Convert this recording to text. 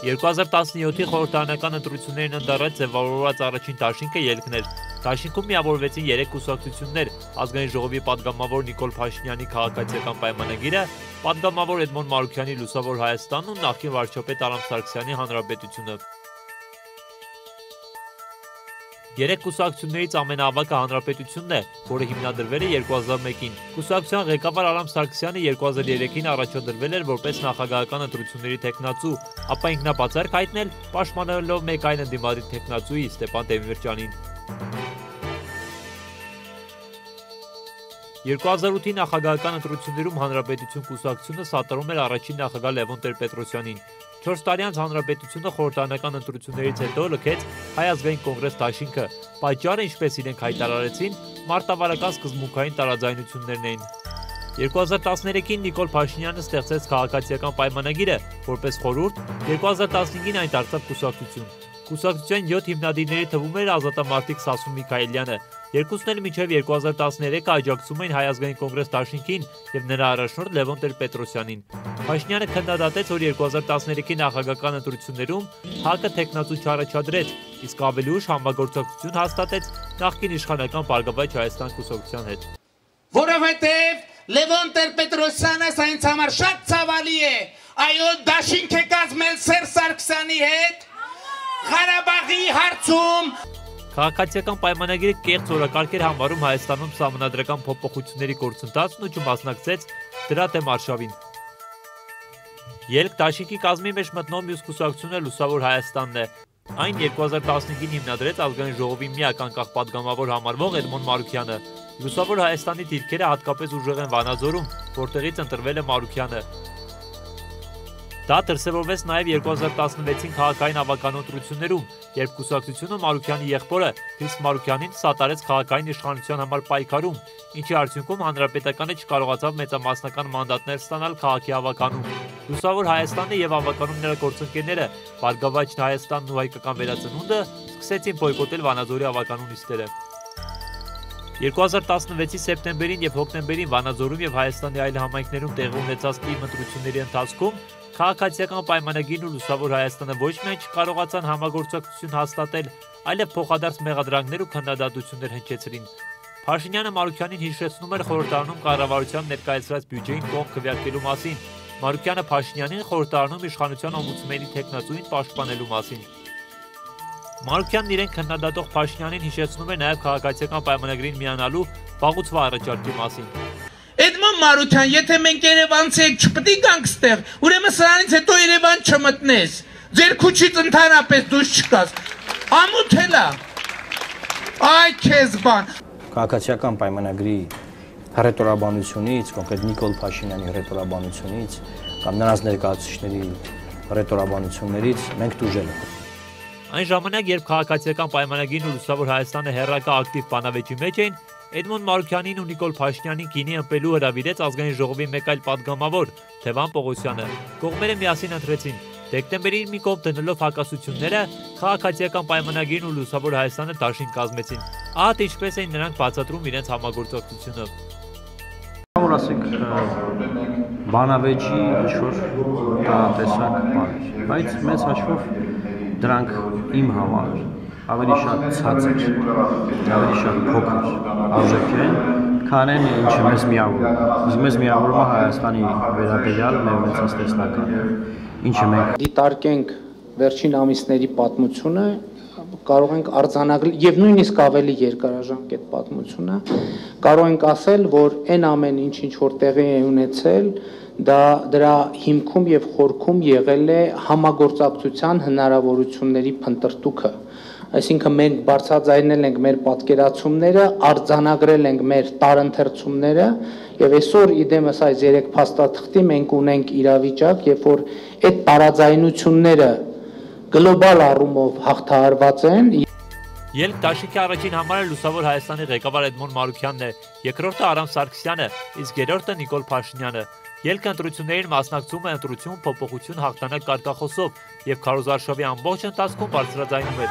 2017-ի խորհրդարանական ընտրություններին ընդառաջ ձևավորված առաջին դաշինքը ելքներ։ Դաշինքում միավորվեցին 3 կուսակցություններ՝ Ազգային ժողովի պատգամավոր Նիկոլ Փաշինյանի քաղաքացիական պայմանագիրը, պատգամավոր Էդմոն Մարուքյանի Լուսավոր Հայաստանն ու նախկին վարչապետ Արամ Սարգսյանի Հանրապետությունը։ 3 կուսակցություններից ամենաավագը Հանրապետությունն է, որը հիմնադրվել է 2001-ին։ Կուսակցության ղեկավար Արամ Սարգսյանը 2003-ին առաջադրվել էր որպես նախագահական ընտրությունների թեկնածու, ապա ինքնաբացարկ հայտնել պաշտպանելով մեկ այլ ընդդիմադիր թեկնածուի Ստեփան Դեմիրճյանին։ 2008-ի նախագահական ընտրություններում Հանրապետություն կուսակցությունը սատարում էր առաջին նախագահ Լևոն Տեր-Պետրոսյանին։ 4 տարի անց Հանրապետությունը խորհրդարանական ընտրություններից հետո լքեց Հայ ազգային կոնգրես դաշինքը։ Պատճառը, ինչպես իրենք հայտարարեցին, մարտավարական սկզբունքային տարաձայնություններն էին։ 2013-ին Նիկոլ Փաշինյանը ստեղծեց քաղաքացիական պայմանագիրը որպես խորհուրդ, 2015-ին այն դարձավ կուսակցություն։ Կուսակցության 7 հիմնադիրների թվում էր ազատամարտիկ Սասուն Միքայելյանը։ Երկուսն էլ մինչև 2013-ը աջակցում էին Հայ ազգային կոնգրես դաշինքին եւ նրա առաջնորդ Լևոն Տեր-Պետրոսյանին։ Փաշինյանը քննադատեց, որ 2013-ի նախագահական ընտրություններում ՀԱԿ-ը թեկնածու չառաջադրեց, իսկ ավելի ուշ համագործակցություն հաստատեց նախկին իշխանական Բարգավաճ Հայաստան կուսակցության հետ։ Որովհետև Լևոն Տեր-Պետրոսյանը ինձ համար շատ ցավալի է, այո, դաշինք է կազմել Սերժ Սարգսյանի հետ Ղարաբաղի հարցում։ Քաղաքացիական պայմանագիրը կեղծ օրակարգ էր համարում Հայաստանում սահմանադրական փոփոխությունների գործընթացն ու չմասնակցեց դրա դեմ արշավին։ Ելք դաշինքի կազմի մեջ մտնող մյուս կուսակցությունը Լուսավոր Հայաստանն է։ Այն 2015-ին հիմնադրեց Ազգային ժողովի միակ անկախ պատգամավոր համարվող Էդմոն Մարուքյանը։ Լուսավոր Հայաստանի դիրքերը հատկապես ուժեղ են Վանաձորում, որտեղից ընտրվել է Մարուքյանը։ Դա դրսևորվեց նաև 2016-ին քաղաքային ավականու ընտրություններում, երբ կուսակցությունը Մարուքյանի եղբորը Քրիստ Մարուքյանին սատարեց քաղաքային իշխանության համար պայքարում, ինչի արդյունքում հանրապետականը չկարողացավ մեծամասնական մանդատներ ստանալ քաղաքի ավականում։ Լուսավոր Հայաստանը եւ ավականում նրա գործընկերները Բարգավաճ Հայաստանն ու հայկական վերածնունդը սկսեցին բոյկոտել Վանաձորի ավականու նիստերը։ 2016-ի սեպտեմբերին եւ հոկտեմբերին Վանաձորում եւ Հայաստանի այլ համայնքներում տեղի ունեցած թիվ ընտրությունների ընթացքում քաղաքացիական պայմանագիրն ու Լուսավոր Հայաստանը ոչ միայն չկարողացան համագործակցություն հաստատել, այլև փոխադարձ մեղադրանքներ ու քննադատություններ հնչեցրին։ Փաշինյանը Մարուքյանին հիշեցնում էր խորհրդարանում կառավարության ներկայացրած բյուջեին կողմ քվեարկելու մասին, Մարուքյանը Փաշինյանին խորհրդարանում իշխանության օմբուդսմենի թեկնածուին պաշտպանելու մասին։ Մարուքյանն իրեն քննադատող Փաշինյանին հիշեցնում է նաև քաղաքացիական պայմանագրին միանալու վաղուց առաջարկի մասին։ Էդմոն Մարուքյան, եթե մենք Երևանցի եք չպետք է գանք ստեղ, ուրեմն սրանից հետո Երևան չմտնես, ձեր քուչից ընդհանրապես դուրս չկաս, ամոթ էլա, այ քեզ բան։ Քաղաքացիական պայմանագրի հռետորաբանությունից, կոնկրետ Նիկոլ Փաշինյանի հռետորաբանությունից կամ նրանց ներկայացուցիչների հռետորաբանություններից մենք տուժել ենք։ Այն ժամանակ, երբ քաղաքացիական պայմանագիրն ու Լուսավոր Հայաստանը հերրակա ակտիվ բանավեճի մեջ էին, Էդմոն Մարուքյանին ու Նիկոլ Փաշինյանին գինի ըմպելու հրավիրեց Ազգային ժողովի մեկ այլ պատգամավոր Թևան Պողոսյանը։ Կողմերը միասին ընտրեցին։ Դեկտեմբերին մի կողմ դնելով հակասությունները, քաղաքացիական պայմանագիրն ու Լուսավոր Հայաստանը դաշինք կազմեցին։ Ահա թե ինչպես էին նրանք բացատրում իրենց համագործակցությունը։ Որ ասենք բանավեճի ինչ-որ տեսակ բաներ, բայց մեծ հաշվով դրանք իմ համար ավելի շատ ցածր, ավելի շատ փոքր արժեք են, քան այն ինչը մեզ միավորում։ Իսկ մեզ միավորում է Հայաստանի վերաբերյալ մեր մեծած տեսլականը, ինչը մենք դիտարկենք վերջին ամիսների պատմությունը, կարող ենք արձանագրել եւ նույնիսկ ավելի երկարաժամկետ պատմությունը, կարող ենք ասել, որ այն ամեն ինչ որ տեղի է ունեցել, դա դրա հիմքում եւ խորքում եղել է համագործակցության հնարավորությունների փնտրտուքը։ Այսինքն մենք բարձրաձայնել ենք մեր պատկերացումները, արձանագրել ենք մեր տարընթերցումները եւ այսօր իդեմս այս 3 փաստաթղթի մենք ունենք իրավիճակ, երբ որ այդ տարաձայնությունները գլոբալ առումով հաղթահարված են։ Ելք դաշինքի առաջին համարը Լուսավոր Հայաստանի ղեկավար Էդմոն Մարուքյանն է, երկրորդը Արամ Սարգսյանը, իսկ երրորդը Նիկոլ Փաշինյանը։ Ելք ընտրություններին մասնակցում է ընտրություն, փոփոխություն, հաղթանակ կարգախոսով եւ քարոզարշավի ամբողջ ընթացքում բարձրաձայնում է։